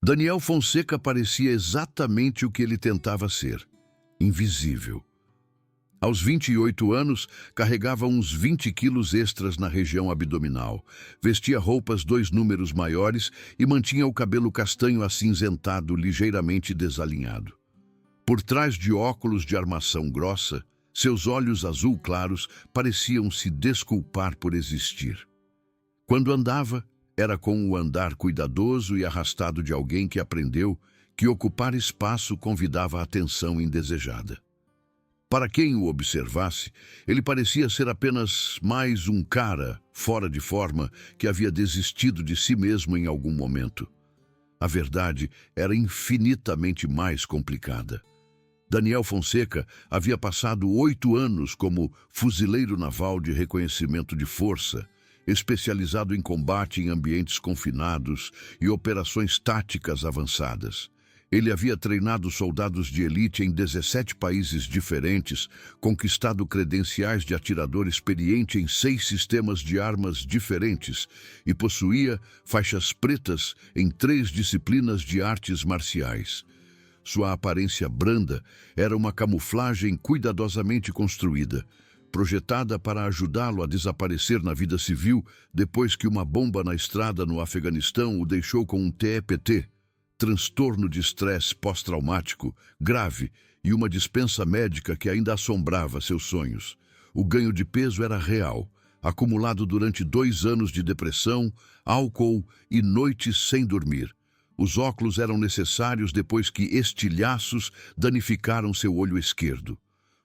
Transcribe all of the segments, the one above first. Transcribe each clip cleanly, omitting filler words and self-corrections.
Daniel Fonseca parecia exatamente o que ele tentava ser: invisível. Aos 28 anos, carregava uns 20 quilos extras na região abdominal, vestia roupas 2 números maiores e mantinha o cabelo castanho acinzentado, ligeiramente desalinhado. Por trás de óculos de armação grossa, seus olhos azul claros pareciam se desculpar por existir. Quando andava, era com o andar cuidadoso e arrastado de alguém que aprendeu que ocupar espaço convidava a atenção indesejada. Para quem o observasse, ele parecia ser apenas mais um cara fora de forma que havia desistido de si mesmo em algum momento. A verdade era infinitamente mais complicada. Daniel Fonseca havia passado 8 anos como fuzileiro naval de reconhecimento de força, especializado em combate em ambientes confinados e operações táticas avançadas. Ele havia treinado soldados de elite em 17 países diferentes, conquistado credenciais de atirador experiente em 6 sistemas de armas diferentes e possuía faixas pretas em 3 disciplinas de artes marciais. Sua aparência branda era uma camuflagem cuidadosamente construída, projetada para ajudá-lo a desaparecer na vida civil depois que uma bomba na estrada no Afeganistão o deixou com um TEPT, transtorno de estresse pós-traumático grave, e uma dispensa médica que ainda assombrava seus sonhos. O ganho de peso era real, acumulado durante 2 anos de depressão, álcool e noites sem dormir. Os óculos eram necessários depois que estilhaços danificaram seu olho esquerdo.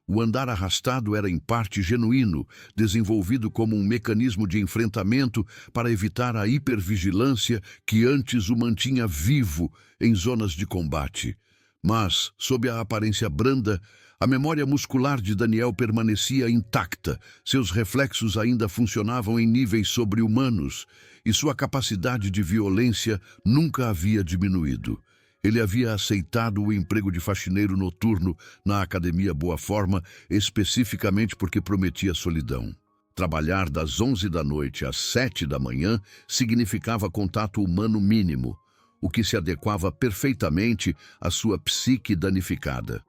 O andar arrastado era em parte genuíno, desenvolvido como um mecanismo de enfrentamento para evitar a hipervigilância que antes o mantinha vivo em zonas de combate. Mas, sob a aparência branda, a memória muscular de Daniel permanecia intacta, seus reflexos ainda funcionavam em níveis sobre-humanos e sua capacidade de violência nunca havia diminuído. Ele havia aceitado o emprego de faxineiro noturno na Academia Boa Forma especificamente porque prometia solidão. Trabalhar das 11 da noite às 7 da manhã significava contato humano mínimo, o que se adequava perfeitamente à sua psique danificada.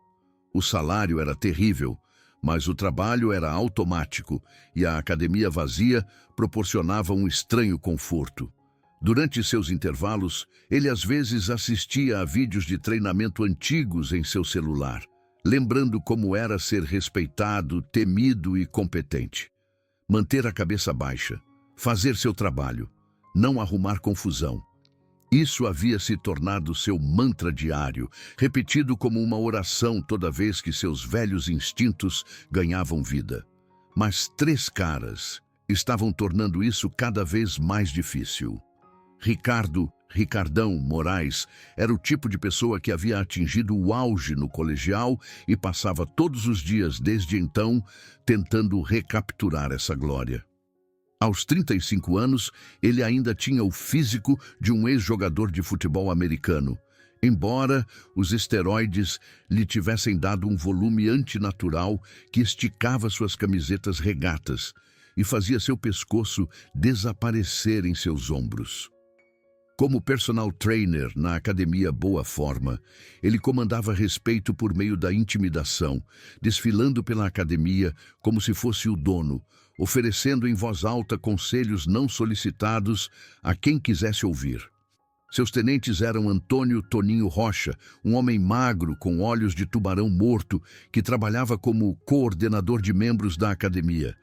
O salário era terrível, mas o trabalho era automático e a academia vazia proporcionava um estranho conforto. Durante seus intervalos, ele às vezes assistia a vídeos de treinamento antigos em seu celular, lembrando como era ser respeitado, temido e competente. Manter a cabeça baixa, fazer seu trabalho, não arrumar confusão. Isso havia se tornado seu mantra diário, repetido como uma oração toda vez que seus velhos instintos ganhavam vida. Mas 3 caras estavam tornando isso cada vez mais difícil. Ricardão Moraes era o tipo de pessoa que havia atingido o auge no colegial e passava todos os dias desde então tentando recapturar essa glória. Aos 35 anos, ele ainda tinha o físico de um ex-jogador de futebol americano, embora os esteroides lhe tivessem dado um volume antinatural que esticava suas camisetas regatas e fazia seu pescoço desaparecer em seus ombros. Como personal trainer na Academia Boa Forma, ele comandava respeito por meio da intimidação, desfilando pela academia como se fosse o dono, oferecendo em voz alta conselhos não solicitados a quem quisesse ouvir. Seus tenentes eram Antônio Toninho Rocha, um homem magro com olhos de tubarão morto que trabalhava como coordenador de membros da academia,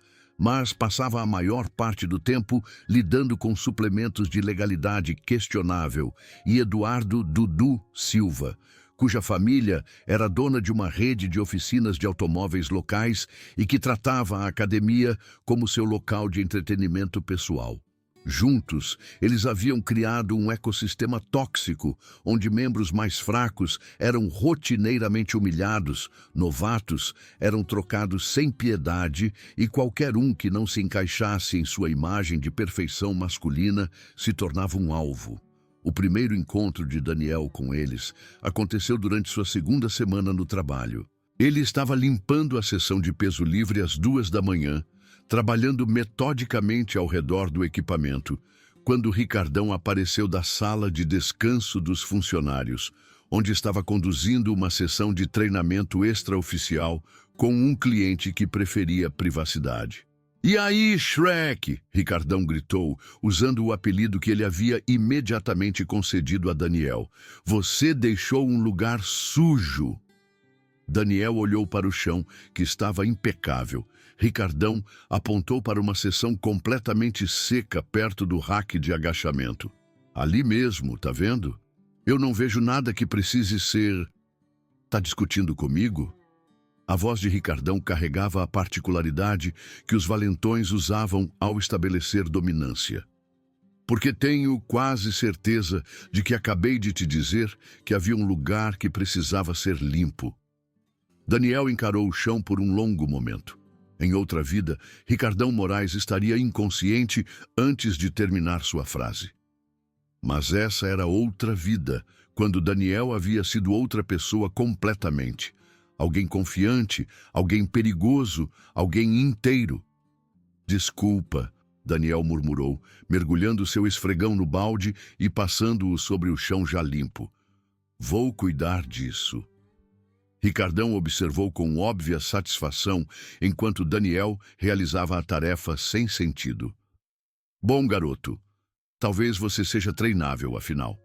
mas passava a maior parte do tempo lidando com suplementos de legalidade questionável, e Eduardo Dudu Silva, cuja família era dona de uma rede de oficinas de automóveis locais e que tratava a academia como seu local de entretenimento pessoal. Juntos, eles haviam criado um ecossistema tóxico, onde membros mais fracos eram rotineiramente humilhados, novatos eram trocados sem piedade e qualquer um que não se encaixasse em sua imagem de perfeição masculina se tornava um alvo. O primeiro encontro de Daniel com eles aconteceu durante sua 2ª semana no trabalho. Ele estava limpando a seção de peso livre às 2 da manhã, trabalhando metodicamente ao redor do equipamento, quando Ricardão apareceu da sala de descanso dos funcionários, onde estava conduzindo uma sessão de treinamento extraoficial com um cliente que preferia privacidade. "E aí, Shrek?" Ricardão gritou, usando o apelido que ele havia imediatamente concedido a Daniel. "Você deixou um lugar sujo." Daniel olhou para o chão, que estava impecável. Ricardão apontou para uma seção completamente seca perto do rack de agachamento. "Ali mesmo, tá vendo? Eu não vejo nada que precise ser... Tá discutindo comigo?" A voz de Ricardão carregava a particularidade que os valentões usavam ao estabelecer dominância. "Porque tenho quase certeza de que acabei de te dizer que havia um lugar que precisava ser limpo." Daniel encarou o chão por um longo momento. Em outra vida, Ricardão Moraes estaria inconsciente antes de terminar sua frase. Mas essa era outra vida, quando Daniel havia sido outra pessoa completamente. Alguém confiante, alguém perigoso, alguém inteiro. "Desculpa", Daniel murmurou, mergulhando seu esfregão no balde e passando-o sobre o chão já limpo. "Vou cuidar disso." Ricardão observou com óbvia satisfação enquanto Daniel realizava a tarefa sem sentido. "Bom, garoto, talvez você seja treinável, afinal."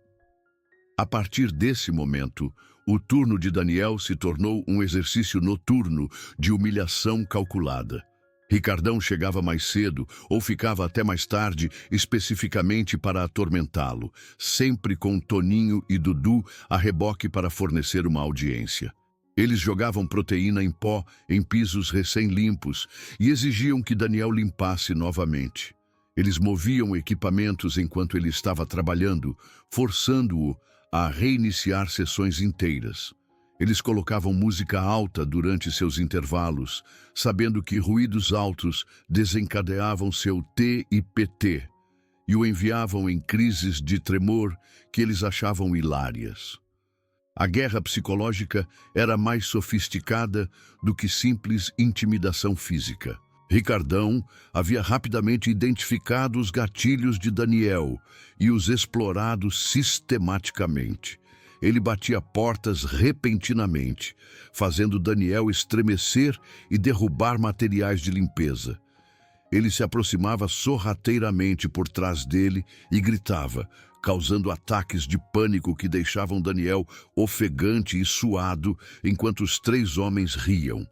A partir desse momento, o turno de Daniel se tornou um exercício noturno de humilhação calculada. Ricardão chegava mais cedo ou ficava até mais tarde, especificamente para atormentá-lo, sempre com Toninho e Dudu a reboque para fornecer uma audiência. Eles jogavam proteína em pó em pisos recém-limpos e exigiam que Daniel limpasse novamente. Eles moviam equipamentos enquanto ele estava trabalhando, forçando-o a reiniciar sessões inteiras. Eles colocavam música alta durante seus intervalos, sabendo que ruídos altos desencadeavam seu TIPT e o enviavam em crises de tremor que eles achavam hilárias. A guerra psicológica era mais sofisticada do que simples intimidação física. Ricardão havia rapidamente identificado os gatilhos de Daniel e os explorado sistematicamente. Ele batia portas repentinamente, fazendo Daniel estremecer e derrubar materiais de limpeza. Ele se aproximava sorrateiramente por trás dele e gritava, causando ataques de pânico que deixavam Daniel ofegante e suado enquanto os três homens riam.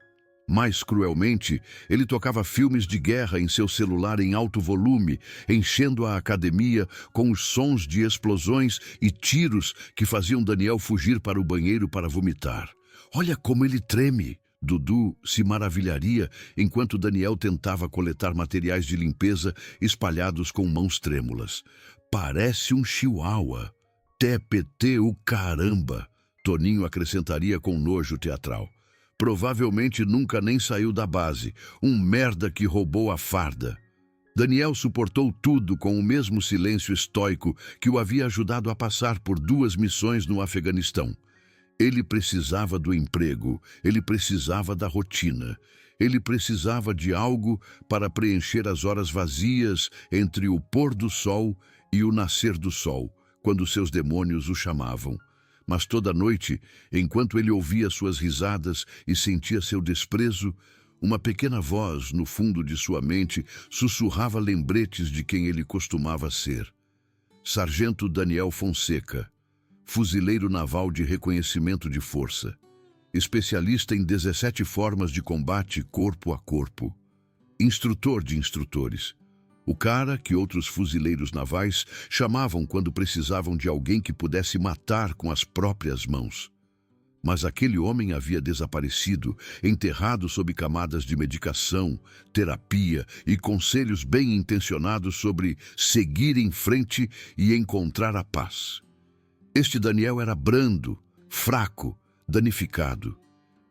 Mais cruelmente, ele tocava filmes de guerra em seu celular em alto volume, enchendo a academia com os sons de explosões e tiros que faziam Daniel fugir para o banheiro para vomitar. "Olha como ele treme!" Dudu se maravilharia enquanto Daniel tentava coletar materiais de limpeza espalhados com mãos trêmulas. "Parece um chihuahua." "TPT o caramba!" Toninho acrescentaria com nojo teatral. "Provavelmente nunca nem saiu da base. Um merda que roubou a farda." Daniel suportou tudo com o mesmo silêncio estoico que o havia ajudado a passar por 2 missões no Afeganistão. Ele precisava do emprego, ele precisava da rotina, ele precisava de algo para preencher as horas vazias entre o pôr do sol e o nascer do sol, quando seus demônios o chamavam. Mas toda noite, enquanto ele ouvia suas risadas e sentia seu desprezo, uma pequena voz no fundo de sua mente sussurrava lembretes de quem ele costumava ser. Sargento Daniel Fonseca, fuzileiro naval de reconhecimento de força, especialista em 17 formas de combate corpo a corpo, instrutor de instrutores, o cara que outros fuzileiros navais chamavam quando precisavam de alguém que pudesse matar com as próprias mãos. Mas aquele homem havia desaparecido, enterrado sob camadas de medicação, terapia e conselhos bem intencionados sobre seguir em frente e encontrar a paz. Este Daniel era brando, fraco, danificado.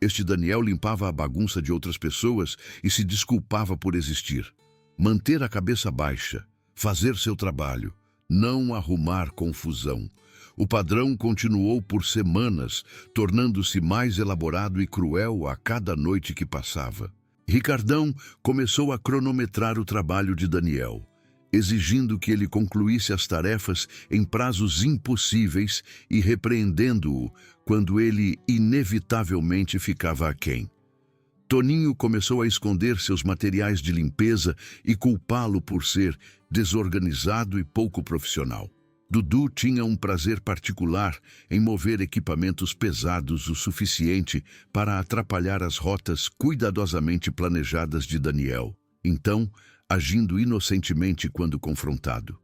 Este Daniel limpava a bagunça de outras pessoas e se desculpava por existir. Manter a cabeça baixa, fazer seu trabalho, não arrumar confusão. O padrão continuou por semanas, tornando-se mais elaborado e cruel a cada noite que passava. Ricardão começou a cronometrar o trabalho de Daniel. exigindo que ele concluísse as tarefas em prazos impossíveis e repreendendo-o quando ele inevitavelmente ficava aquém. Toninho começou a esconder seus materiais de limpeza e culpá-lo por ser desorganizado e pouco profissional. Dudu tinha um prazer particular em mover equipamentos pesados o suficiente para atrapalhar as rotas cuidadosamente planejadas de Daniel, então agindo inocentemente quando confrontado.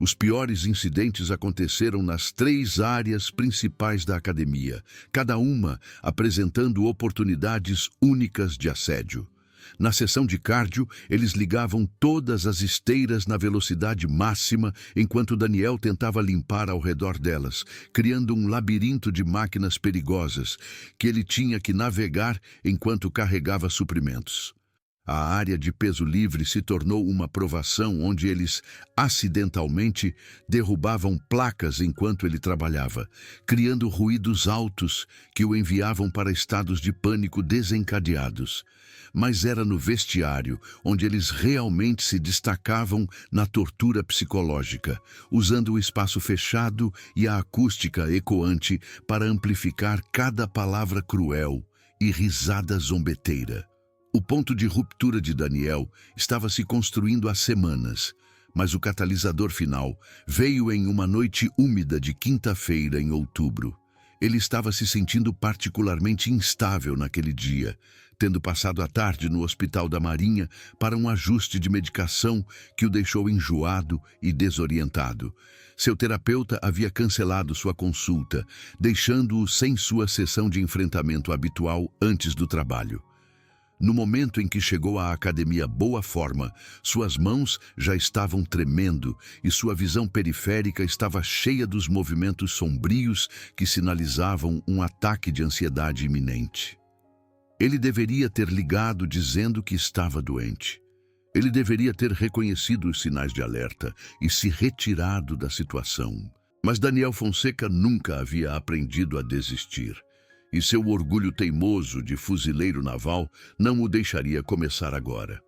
Os piores incidentes aconteceram nas 3 áreas principais da academia, cada uma apresentando oportunidades únicas de assédio. Na sessão de cardio, eles ligavam todas as esteiras na velocidade máxima enquanto Daniel tentava limpar ao redor delas, criando um labirinto de máquinas perigosas que ele tinha que navegar enquanto carregava suprimentos. A área de peso livre se tornou uma provação onde eles, acidentalmente, derrubavam placas enquanto ele trabalhava, criando ruídos altos que o enviavam para estados de pânico desencadeados. Mas era no vestiário onde eles realmente se destacavam na tortura psicológica, usando o espaço fechado e a acústica ecoante para amplificar cada palavra cruel e risada zombeteira. O ponto de ruptura de Daniel estava se construindo há semanas, mas o catalisador final veio em uma noite úmida de quinta-feira em outubro. Ele estava se sentindo particularmente instável naquele dia, tendo passado a tarde no Hospital da Marinha para um ajuste de medicação que o deixou enjoado e desorientado. Seu terapeuta havia cancelado sua consulta, deixando-o sem sua sessão de enfrentamento habitual antes do trabalho. No momento em que chegou à academia Boa Forma, suas mãos já estavam tremendo e sua visão periférica estava cheia dos movimentos sombrios que sinalizavam um ataque de ansiedade iminente. Ele deveria ter ligado dizendo que estava doente. Ele deveria ter reconhecido os sinais de alerta e se retirado da situação. Mas Daniel Fonseca nunca havia aprendido a desistir. E seu orgulho teimoso de fuzileiro naval não o deixaria começar agora.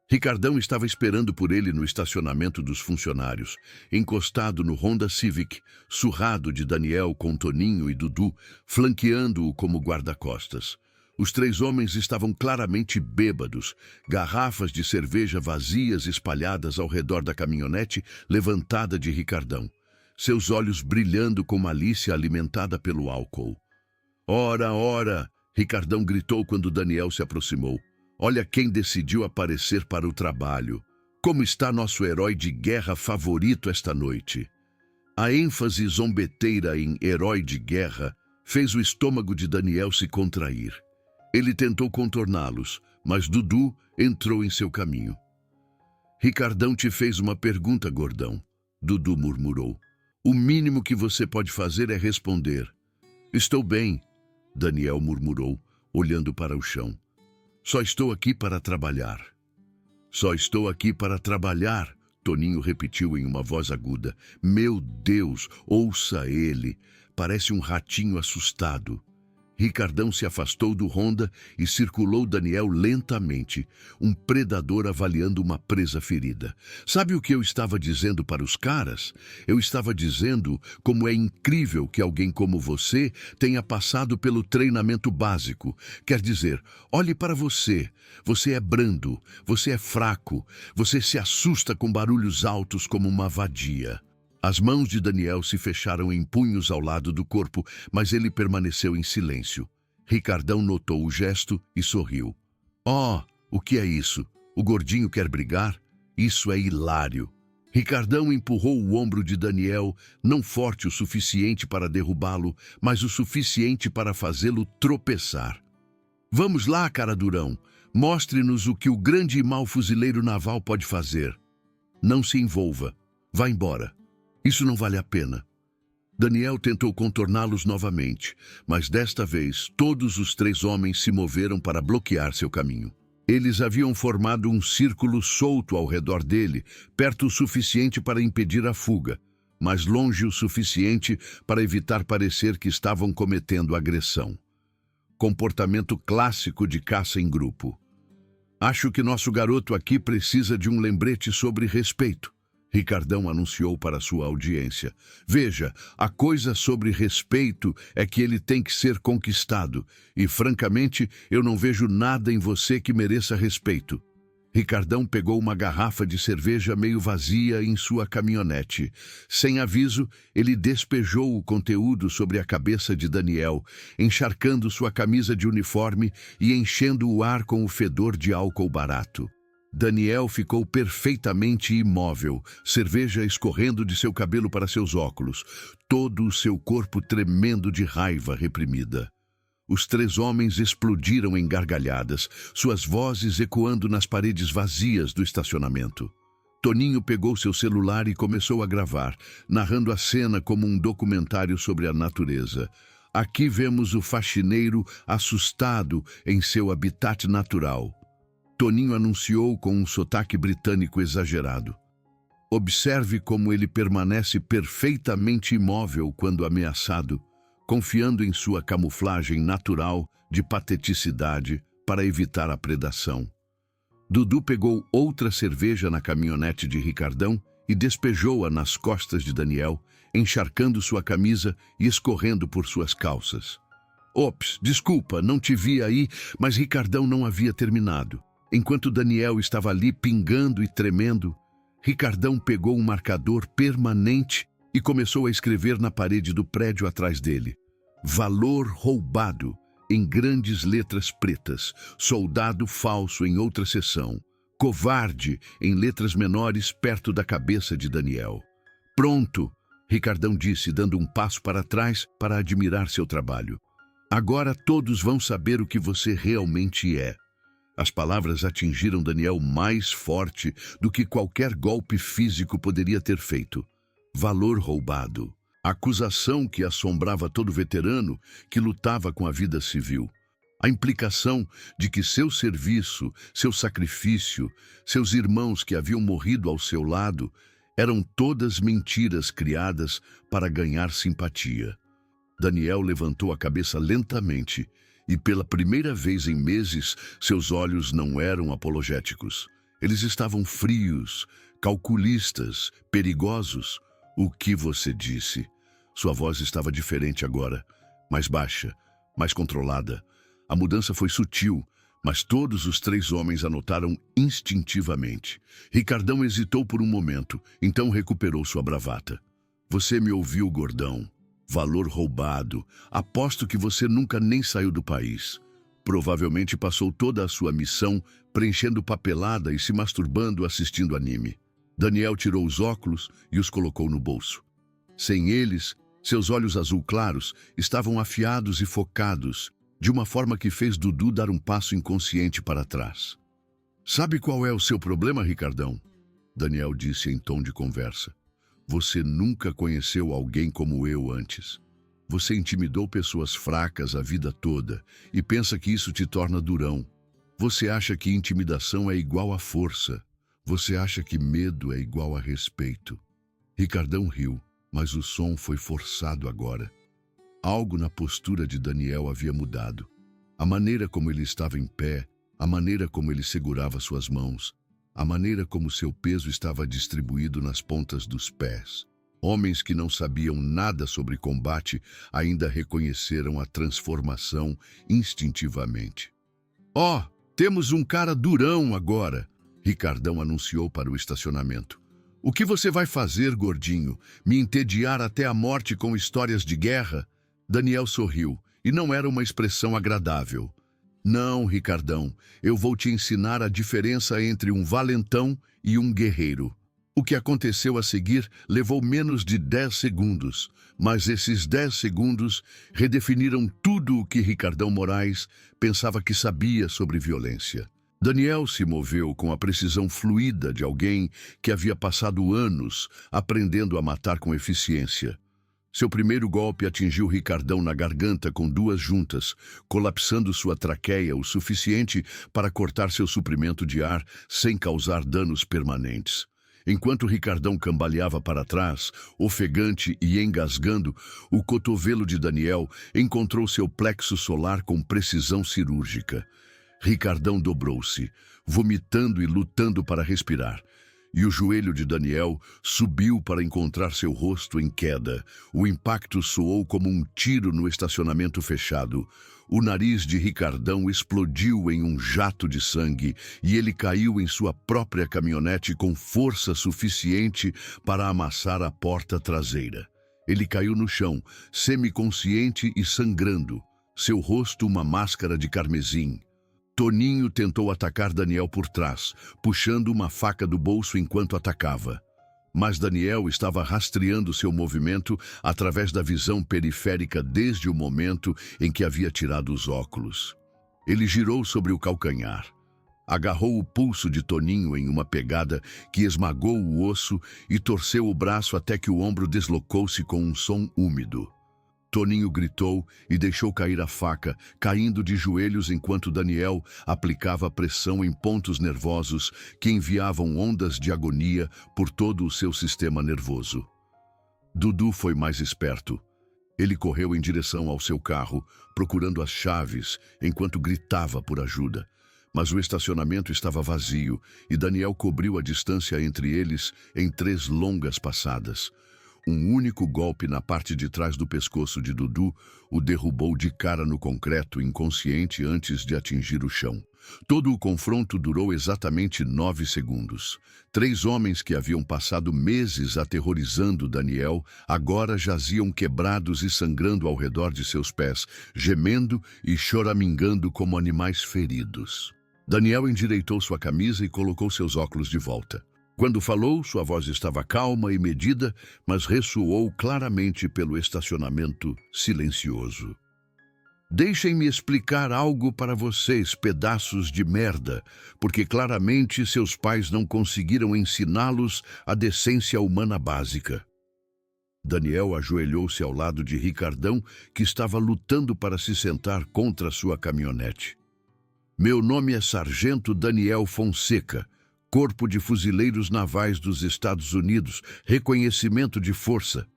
Ricardão estava esperando por ele no estacionamento dos funcionários, encostado no Honda Civic, surrado de Daniel com Toninho e Dudu, flanqueando-o como guarda-costas. Os 3 homens estavam claramente bêbados, garrafas de cerveja vazias espalhadas ao redor da caminhonete levantada de Ricardão, seus olhos brilhando com malícia alimentada pelo álcool. Ora, ora! Ricardão gritou quando Daniel se aproximou. Olha quem decidiu aparecer para o trabalho. Como está nosso herói de guerra favorito esta noite? A ênfase zombeteira em herói de guerra fez o estômago de Daniel se contrair. Ele tentou contorná-los, mas Dudu entrou em seu caminho. Ricardão te fez uma pergunta, gordão, Dudu murmurou. O mínimo que você pode fazer é responder. Estou bem, Daniel murmurou, olhando para o chão. Só estou aqui para trabalhar. Só estou aqui para trabalhar, Toninho repetiu em uma voz aguda. Meu Deus, ouça ele. Parece um ratinho assustado. Ricardão se afastou do Honda e circulou Daniel lentamente, um predador avaliando uma presa ferida. Sabe o que eu estava dizendo para os caras? Eu estava dizendo como é incrível que alguém como você tenha passado pelo treinamento básico. Quer dizer, olhe para você. Você é brando, você é fraco, você se assusta com barulhos altos como uma vadia. As mãos de Daniel se fecharam em punhos ao lado do corpo, mas ele permaneceu em silêncio. Ricardão notou o gesto e sorriu. Oh, o que é isso? O gordinho quer brigar? Isso é hilário. Ricardão empurrou o ombro de Daniel, não forte o suficiente para derrubá-lo, mas o suficiente para fazê-lo tropeçar. Vamos lá, cara durão. Mostre-nos o que o grande e mau fuzileiro naval pode fazer. Não se envolva. Vá embora. Isso não vale a pena. Daniel tentou contorná-los novamente, mas desta vez todos os 3 homens se moveram para bloquear seu caminho. Eles haviam formado um círculo solto ao redor dele, perto o suficiente para impedir a fuga, mas longe o suficiente para evitar parecer que estavam cometendo agressão. Comportamento clássico de caça em grupo. Acho que nosso garoto aqui precisa de um lembrete sobre respeito. Ricardão anunciou para sua audiência. Veja, a coisa sobre respeito é que ele tem que ser conquistado. E, francamente, eu não vejo nada em você que mereça respeito. Ricardão pegou uma garrafa de cerveja meio vazia em sua caminhonete. Sem aviso, ele despejou o conteúdo sobre a cabeça de Daniel, encharcando sua camisa de uniforme e enchendo o ar com o fedor de álcool barato. Daniel ficou perfeitamente imóvel, cerveja escorrendo de seu cabelo para seus óculos, todo o seu corpo tremendo de raiva reprimida. Os três homens explodiram em gargalhadas, suas vozes ecoando nas paredes vazias do estacionamento. Toninho pegou seu celular e começou a gravar, narrando a cena como um documentário sobre a natureza. Aqui vemos o faxineiro assustado em seu habitat natural. Toninho anunciou com um sotaque britânico exagerado. Observe como ele permanece perfeitamente imóvel quando ameaçado, confiando em sua camuflagem natural de pateticidade para evitar a predação. Dudu pegou outra cerveja na caminhonete de Ricardão e despejou-a nas costas de Daniel, encharcando sua camisa e escorrendo por suas calças. Ops, desculpa, não te vi aí, mas Ricardão não havia terminado. Enquanto Daniel estava ali pingando e tremendo, Ricardão pegou um marcador permanente e começou a escrever na parede do prédio atrás dele. Valor roubado, em grandes letras pretas. Soldado falso em outra seção. Covarde, em letras menores perto da cabeça de Daniel. Pronto, Ricardão disse, dando um passo para trás para admirar seu trabalho. Agora todos vão saber o que você realmente é. As palavras atingiram Daniel mais forte do que qualquer golpe físico poderia ter feito. Valor roubado. Acusação que assombrava todo veterano que lutava com a vida civil. A implicação de que seu serviço, seu sacrifício, seus irmãos que haviam morrido ao seu lado, eram todas mentiras criadas para ganhar simpatia. Daniel levantou a cabeça lentamente e, pela primeira vez em meses, seus olhos não eram apologéticos. Eles estavam frios, calculistas, perigosos. O que você disse? Sua voz estava diferente agora, mais baixa, mais controlada. A mudança foi sutil, mas todos os três homens a notaram instintivamente. Ricardão hesitou por um momento, então recuperou sua bravata. Você me ouviu, gordão. Valor roubado. Aposto que você nunca nem saiu do país. Provavelmente passou toda a sua missão preenchendo papelada e se masturbando assistindo anime. Daniel tirou os óculos e os colocou no bolso. Sem eles, seus olhos azul claros estavam afiados e focados, de uma forma que fez Dudu dar um passo inconsciente para trás. Sabe qual é o seu problema, Ricardão? Daniel disse em tom de conversa. Você nunca conheceu alguém como eu antes. Você intimidou pessoas fracas a vida toda e pensa que isso te torna durão. Você acha que intimidação é igual a força. Você acha que medo é igual a respeito. Ricardão riu, mas o som foi forçado agora. Algo na postura de Daniel havia mudado. A maneira como ele estava em pé, a maneira como ele segurava suas mãos, a maneira como seu peso estava distribuído nas pontas dos pés. Homens que não sabiam nada sobre combate ainda reconheceram a transformação instintivamente. Ó, temos um cara durão agora, Ricardão anunciou para o estacionamento. O que você vai fazer, gordinho? Me entediar até a morte com histórias de guerra? Daniel sorriu, e não era uma expressão agradável. Não, Ricardão, eu vou te ensinar a diferença entre um valentão e um guerreiro. O que aconteceu a seguir levou menos de 10 segundos, mas esses 10 segundos redefiniram tudo o que Ricardão Moraes pensava que sabia sobre violência. Daniel se moveu com a precisão fluida de alguém que havia passado anos aprendendo a matar com eficiência. Seu primeiro golpe atingiu Ricardão na garganta com 2 juntas, colapsando sua traqueia o suficiente para cortar seu suprimento de ar sem causar danos permanentes. Enquanto Ricardão cambaleava para trás, ofegante e engasgando, o cotovelo de Daniel encontrou seu plexo solar com precisão cirúrgica. Ricardão dobrou-se, vomitando e lutando para respirar. E o joelho de Daniel subiu para encontrar seu rosto em queda. O impacto soou como um tiro no estacionamento fechado. O nariz de Ricardão explodiu em um jato de sangue e ele caiu em sua própria caminhonete com força suficiente para amassar a porta traseira. Ele caiu no chão, semiconsciente e sangrando, seu rosto uma máscara de carmesim. Toninho tentou atacar Daniel por trás, puxando uma faca do bolso enquanto atacava. Mas Daniel estava rastreando seu movimento através da visão periférica desde o momento em que havia tirado os óculos. Ele girou sobre o calcanhar. Agarrou o pulso de Toninho em uma pegada que esmagou o osso e torceu o braço até que o ombro deslocou-se com um som úmido. Toninho gritou e deixou cair a faca, caindo de joelhos enquanto Daniel aplicava pressão em pontos nervosos que enviavam ondas de agonia por todo o seu sistema nervoso. Dudu foi mais esperto. Ele correu em direção ao seu carro, procurando as chaves, enquanto gritava por ajuda. Mas o estacionamento estava vazio e Daniel cobriu a distância entre eles em 3 longas passadas. Um único golpe na parte de trás do pescoço de Dudu o derrubou de cara no concreto, inconsciente antes de atingir o chão. Todo o confronto durou exatamente 9 segundos. 3 homens que haviam passado meses aterrorizando Daniel agora jaziam quebrados e sangrando ao redor de seus pés, gemendo e choramingando como animais feridos. Daniel endireitou sua camisa e colocou seus óculos de volta. Quando falou, sua voz estava calma e medida, mas ressoou claramente pelo estacionamento silencioso. Deixem-me explicar algo para vocês, pedaços de merda, porque claramente seus pais não conseguiram ensiná-los a decência humana básica. Daniel ajoelhou-se ao lado de Ricardão, que estava lutando para se sentar contra sua caminhonete. Meu nome é Sargento Daniel Fonseca, Corpo de Fuzileiros Navais dos Estados Unidos, reconhecimento de força.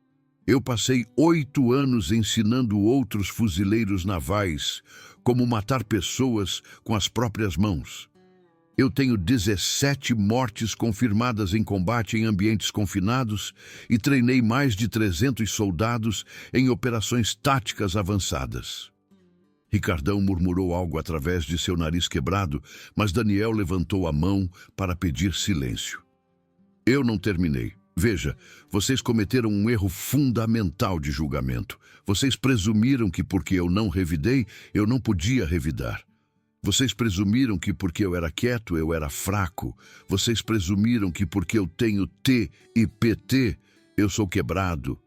Eu passei 8 anos ensinando outros fuzileiros navais como matar pessoas com as próprias mãos. Eu tenho 17 mortes confirmadas em combate em ambientes confinados e treinei mais de 300 soldados em operações táticas avançadas. Ricardão murmurou algo através de seu nariz quebrado, mas Daniel levantou a mão para pedir silêncio. Eu não terminei. Veja, vocês cometeram um erro fundamental de julgamento. Vocês presumiram que porque eu não revidei, eu não podia revidar. Vocês presumiram que porque eu era quieto, eu era fraco. Vocês presumiram que porque eu tenho T e PT, eu sou quebrado.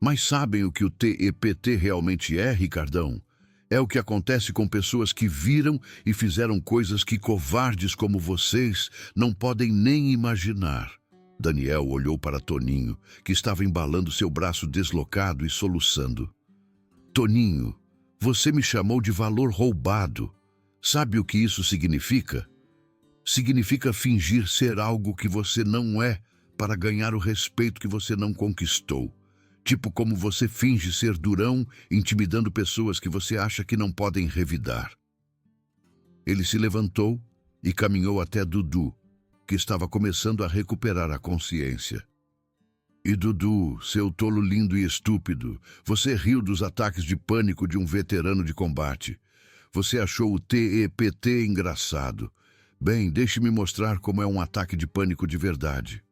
Mas sabem o que o T e PT realmente é, Ricardão? É o que acontece com pessoas que viram e fizeram coisas que covardes como vocês não podem nem imaginar. Daniel olhou para Toninho, que estava embalando seu braço deslocado e soluçando. Toninho, você me chamou de valor roubado. Sabe o que isso significa? Significa fingir ser algo que você não é para ganhar o respeito que você não conquistou. Tipo como você finge ser durão, intimidando pessoas que você acha que não podem revidar. Ele se levantou e caminhou até Dudu, que estava começando a recuperar a consciência. E Dudu, seu tolo lindo e estúpido, você riu dos ataques de pânico de um veterano de combate. Você achou o TEPT engraçado. Bem, deixe-me mostrar como é um ataque de pânico de verdade.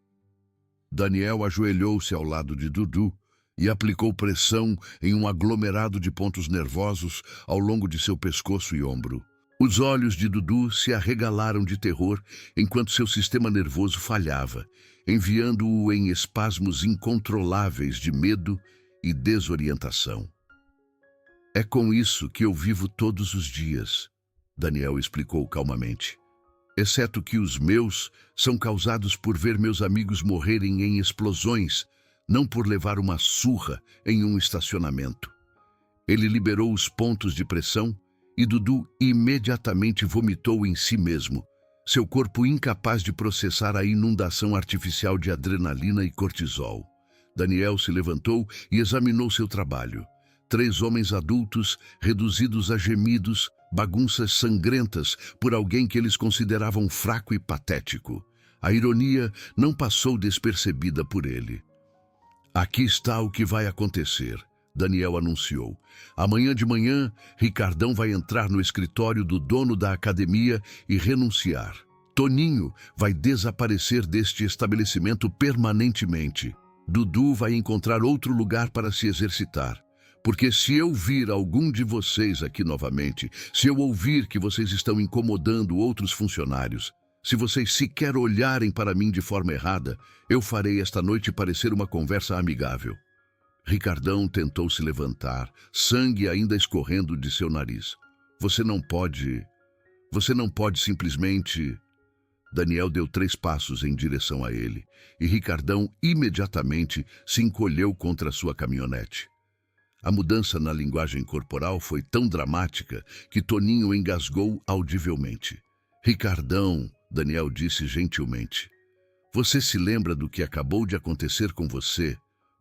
Daniel ajoelhou-se ao lado de Dudu e aplicou pressão em um aglomerado de pontos nervosos ao longo de seu pescoço e ombro. Os olhos de Dudu se arregalaram de terror enquanto seu sistema nervoso falhava, enviando-o em espasmos incontroláveis de medo e desorientação. É com isso que eu vivo todos os dias, Daniel explicou calmamente. Exceto que os meus são causados por ver meus amigos morrerem em explosões, não por levar uma surra em um estacionamento. Ele liberou os pontos de pressão e Dudu imediatamente vomitou em si mesmo, seu corpo incapaz de processar a inundação artificial de adrenalina e cortisol. Daniel se levantou e examinou seu trabalho. 3 homens adultos, reduzidos a gemidos, bagunças sangrentas por alguém que eles consideravam fraco e patético. A ironia não passou despercebida por ele. Aqui está o que vai acontecer, Daniel anunciou. Amanhã de manhã, Ricardão vai entrar no escritório do dono da academia e renunciar. Toninho vai desaparecer deste estabelecimento permanentemente. Dudu vai encontrar outro lugar para se exercitar. Porque se eu vir algum de vocês aqui novamente, se eu ouvir que vocês estão incomodando outros funcionários, se vocês sequer olharem para mim de forma errada, eu farei esta noite parecer uma conversa amigável. Ricardão tentou se levantar, sangue ainda escorrendo de seu nariz. Você não pode simplesmente... Daniel deu 3 passos em direção a ele, e Ricardão imediatamente se encolheu contra sua caminhonete. A mudança na linguagem corporal foi tão dramática que Toninho engasgou audivelmente. Ricardão, Daniel disse gentilmente, você se lembra do que acabou de acontecer com você?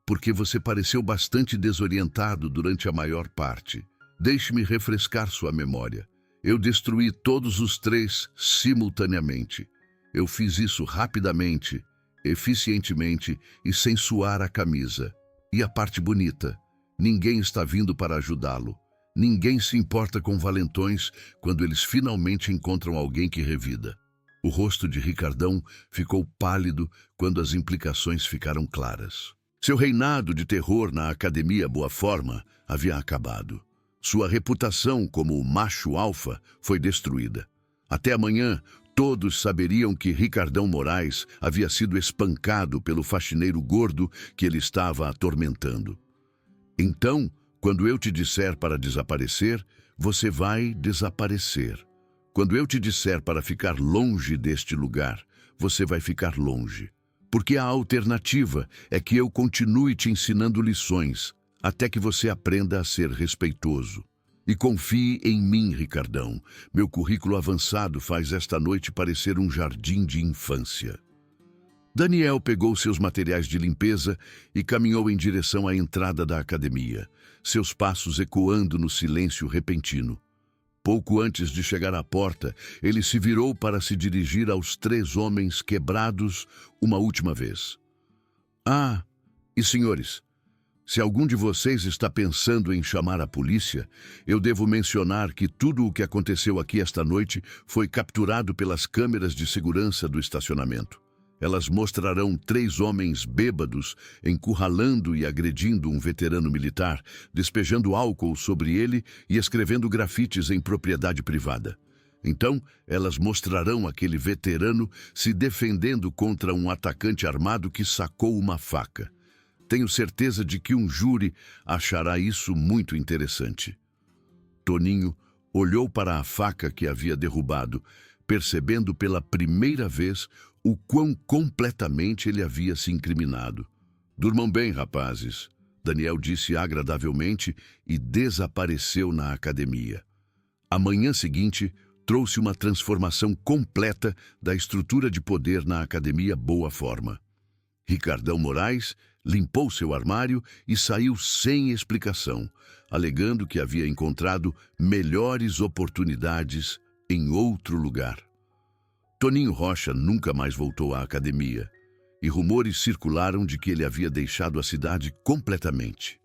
Porque você pareceu bastante desorientado durante a maior parte. Deixe-me refrescar sua memória. Eu destruí todos os 3 simultaneamente. Eu fiz isso rapidamente, eficientemente e sem suar a camisa. E a parte bonita, ninguém está vindo para ajudá-lo. Ninguém se importa com valentões quando eles finalmente encontram alguém que revida. O rosto de Ricardão ficou pálido quando as implicações ficaram claras. Seu reinado de terror na Academia Boa Forma havia acabado. Sua reputação como macho alfa foi destruída. Até amanhã, todos saberiam que Ricardão Moraes havia sido espancado pelo faxineiro gordo que ele estava atormentando. Então, quando eu te disser para desaparecer, você vai desaparecer. Quando eu te disser para ficar longe deste lugar, você vai ficar longe. Porque a alternativa é que eu continue te ensinando lições, até que você aprenda a ser respeitoso. E confie em mim, Ricardão. Meu currículo avançado faz esta noite parecer um jardim de infância. Daniel pegou seus materiais de limpeza e caminhou em direção à entrada da academia, seus passos ecoando no silêncio repentino. Pouco antes de chegar à porta, ele se virou para se dirigir aos 3 homens quebrados uma última vez. Ah, e senhores, se algum de vocês está pensando em chamar a polícia, eu devo mencionar que tudo o que aconteceu aqui esta noite foi capturado pelas câmeras de segurança do estacionamento. Elas mostrarão 3 homens bêbados encurralando e agredindo um veterano militar, despejando álcool sobre ele e escrevendo grafites em propriedade privada. Então, elas mostrarão aquele veterano se defendendo contra um atacante armado que sacou uma faca. Tenho certeza de que um júri achará isso muito interessante. Toninho olhou para a faca que havia derrubado, percebendo pela primeira vez o quão completamente ele havia se incriminado. Durmam bem, rapazes, Daniel disse agradavelmente e desapareceu na academia. A manhã seguinte trouxe uma transformação completa da estrutura de poder na Academia Boa Forma. Ricardão Moraes limpou seu armário e saiu sem explicação, alegando que havia encontrado melhores oportunidades em outro lugar. Toninho Rocha nunca mais voltou à academia, e rumores circularam de que ele havia deixado a cidade completamente.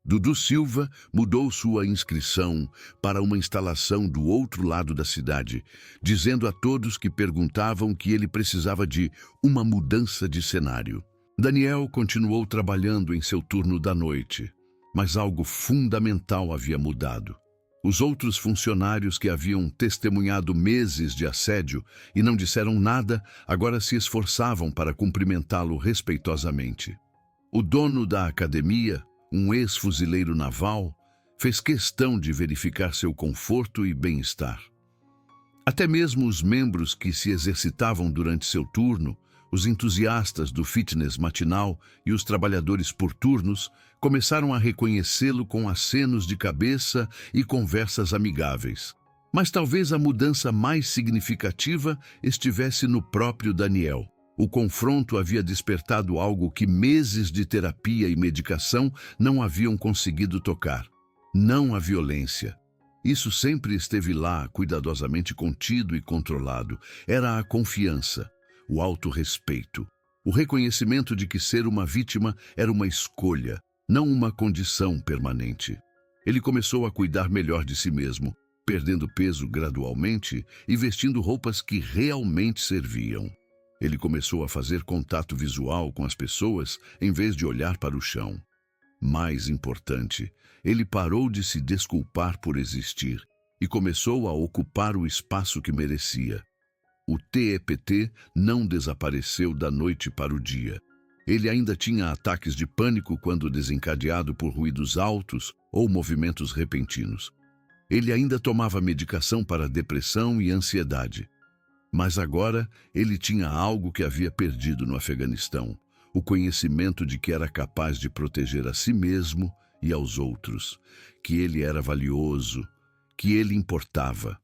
Dudu Silva mudou sua inscrição para uma instalação do outro lado da cidade, dizendo a todos que perguntavam que ele precisava de uma mudança de cenário. Daniel continuou trabalhando em seu turno da noite, mas algo fundamental havia mudado. Os outros funcionários que haviam testemunhado meses de assédio e não disseram nada, agora se esforçavam para cumprimentá-lo respeitosamente. O dono da academia, um ex-fuzileiro naval, fez questão de verificar seu conforto e bem-estar. Até mesmo os membros que se exercitavam durante seu turno, os entusiastas do fitness matinal e os trabalhadores por turnos começaram a reconhecê-lo com acenos de cabeça e conversas amigáveis. Mas talvez a mudança mais significativa estivesse no próprio Daniel. O confronto havia despertado algo que meses de terapia e medicação não haviam conseguido tocar. Não a violência. Isso sempre esteve lá, cuidadosamente contido e controlado. Era a confiança, o autorrespeito, o reconhecimento de que ser uma vítima era uma escolha, não uma condição permanente. Ele começou a cuidar melhor de si mesmo, perdendo peso gradualmente e vestindo roupas que realmente serviam. Ele começou a fazer contato visual com as pessoas em vez de olhar para o chão. Mais importante, ele parou de se desculpar por existir e começou a ocupar o espaço que merecia. O TEPT não desapareceu da noite para o dia. Ele ainda tinha ataques de pânico quando desencadeado por ruídos altos ou movimentos repentinos. Ele ainda tomava medicação para depressão e ansiedade. Mas agora ele tinha algo que havia perdido no Afeganistão: o conhecimento de que era capaz de proteger a si mesmo e aos outros, que ele era valioso, que ele importava.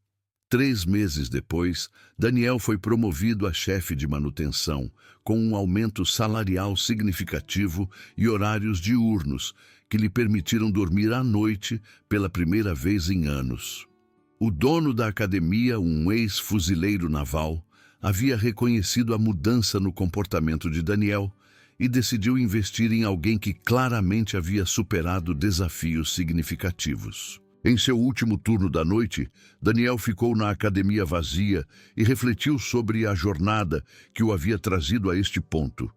3 meses depois, Daniel foi promovido a chefe de manutenção, com um aumento salarial significativo e horários diurnos, que lhe permitiram dormir à noite pela primeira vez em anos. O dono da academia, um ex-fuzileiro naval, havia reconhecido a mudança no comportamento de Daniel e decidiu investir em alguém que claramente havia superado desafios significativos. Em seu último turno da noite, Daniel ficou na academia vazia e refletiu sobre a jornada que o havia trazido a este ponto.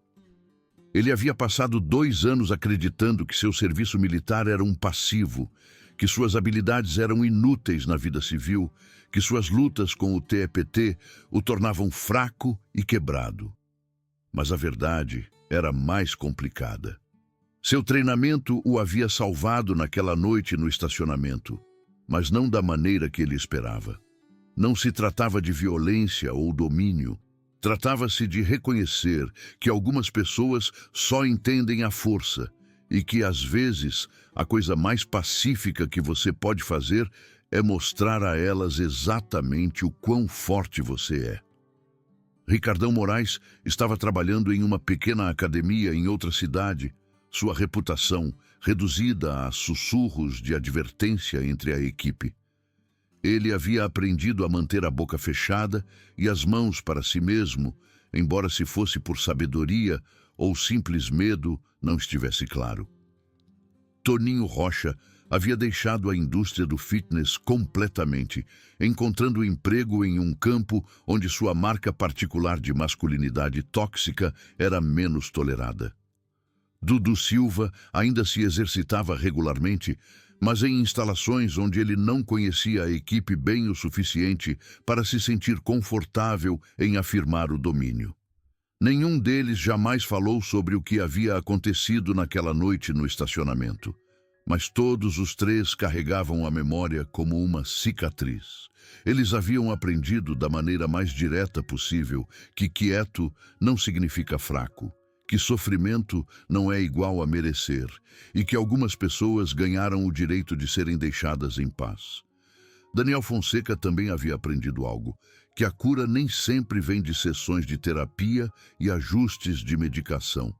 Ele havia passado 2 anos acreditando que seu serviço militar era um passivo, que suas habilidades eram inúteis na vida civil, que suas lutas com o TEPT o tornavam fraco e quebrado. Mas a verdade era mais complicada. Seu treinamento o havia salvado naquela noite no estacionamento, mas não da maneira que ele esperava. Não se tratava de violência ou domínio. Tratava-se de reconhecer que algumas pessoas só entendem a força e que, às vezes, a coisa mais pacífica que você pode fazer é mostrar a elas exatamente o quão forte você é. Ricardão Moraes estava trabalhando em uma pequena academia em outra cidade, sua reputação reduzida a sussurros de advertência entre a equipe. Ele havia aprendido a manter a boca fechada e as mãos para si mesmo, embora se fosse por sabedoria ou simples medo, não estivesse claro. Toninho Rocha havia deixado a indústria do fitness completamente, encontrando emprego em um campo onde sua marca particular de masculinidade tóxica era menos tolerada. Dudu Silva ainda se exercitava regularmente, mas em instalações onde ele não conhecia a equipe bem o suficiente para se sentir confortável em afirmar o domínio. Nenhum deles jamais falou sobre o que havia acontecido naquela noite no estacionamento, mas todos os 3 carregavam a memória como uma cicatriz. Eles haviam aprendido da maneira mais direta possível que quieto não significa fraco, que sofrimento não é igual a merecer e que algumas pessoas ganharam o direito de serem deixadas em paz. Daniel Fonseca também havia aprendido algo: que a cura nem sempre vem de sessões de terapia e ajustes de medicação.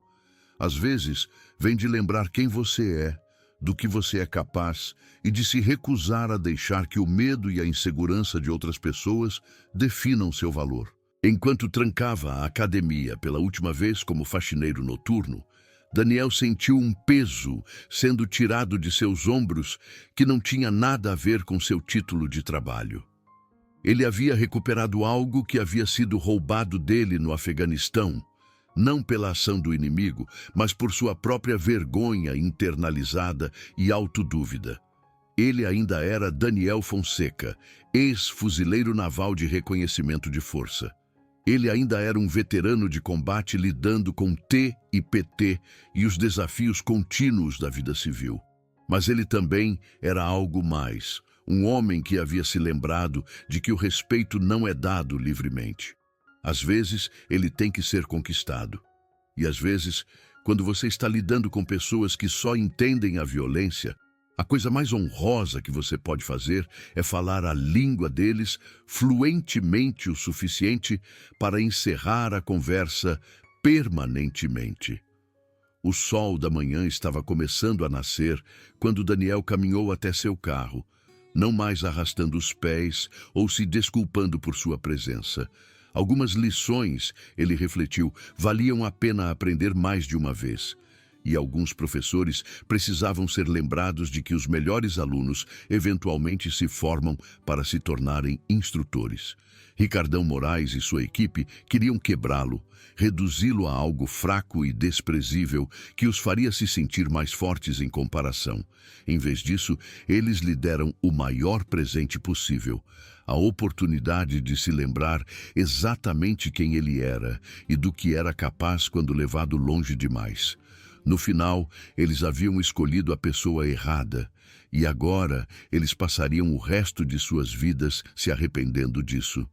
Às vezes, vem de lembrar quem você é, do que você é capaz e de se recusar a deixar que o medo e a insegurança de outras pessoas definam seu valor. Enquanto trancava a academia pela última vez como faxineiro noturno, Daniel sentiu um peso sendo tirado de seus ombros que não tinha nada a ver com seu título de trabalho. Ele havia recuperado algo que havia sido roubado dele no Afeganistão, não pela ação do inimigo, mas por sua própria vergonha internalizada e autodúvida. Ele ainda era Daniel Fonseca, ex-fuzileiro naval de reconhecimento de força. Ele ainda era um veterano de combate lidando com T e PT e os desafios contínuos da vida civil. Mas ele também era algo mais, um homem que havia se lembrado de que o respeito não é dado livremente. Às vezes, ele tem que ser conquistado. E às vezes, quando você está lidando com pessoas que só entendem a violência, a coisa mais honrosa que você pode fazer é falar a língua deles fluentemente o suficiente para encerrar a conversa permanentemente. O sol da manhã estava começando a nascer quando Daniel caminhou até seu carro, não mais arrastando os pés ou se desculpando por sua presença. Algumas lições, ele refletiu, valiam a pena aprender mais de uma vez. E alguns professores precisavam ser lembrados de que os melhores alunos eventualmente se formam para se tornarem instrutores. Ricardão Moraes e sua equipe queriam quebrá-lo, reduzi-lo a algo fraco e desprezível que os faria se sentir mais fortes em comparação. Em vez disso, eles lhe deram o maior presente possível, a oportunidade de se lembrar exatamente quem ele era e do que era capaz quando levado longe demais. No final, eles haviam escolhido a pessoa errada, e agora eles passariam o resto de suas vidas se arrependendo disso.